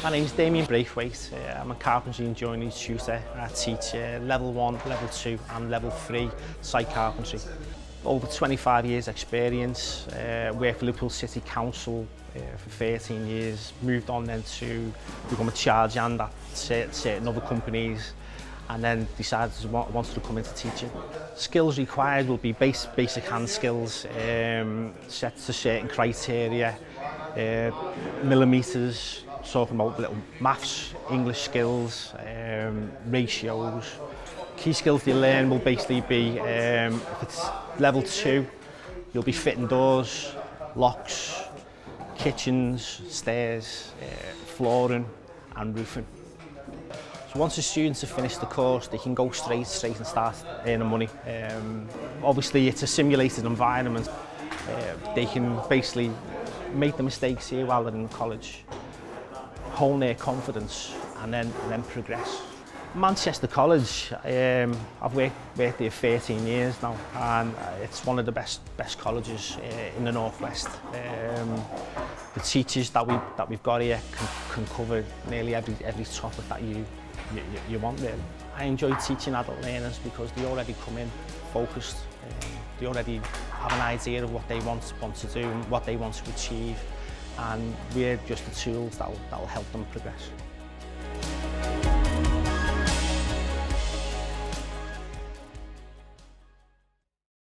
My name's Damian Braithwaite. I'm a carpentry and joinery tutor. I teach level 1, level 2 and level 3 site carpentry. Over 25 years experience, worked for Liverpool City Council for 13 years, moved on then to become a charge hand at certain other companies, and then decided to wanted to come into teaching. Skills required will be basic hand skills, set to certain criteria, millimetres, talking about little maths, English skills, ratios. Key skills you learn will basically be, if it's level 2, you'll be fitting doors, locks, kitchens, stairs, flooring and roofing. So once the students have finished the course, they can go straight and start earning money. Obviously it's a simulated environment. They can basically make the mistakes here while they're in college, hone their confidence and then progress. Manchester College, I've worked there 13 years now, and it's one of the best colleges in the Northwest. The teachers that we've got here can cover nearly every topic that you want really. I enjoy teaching adult learners because they already come in focused. They already have an idea of what they want to do and what they want to achieve, and we're just the tools that will help them progress.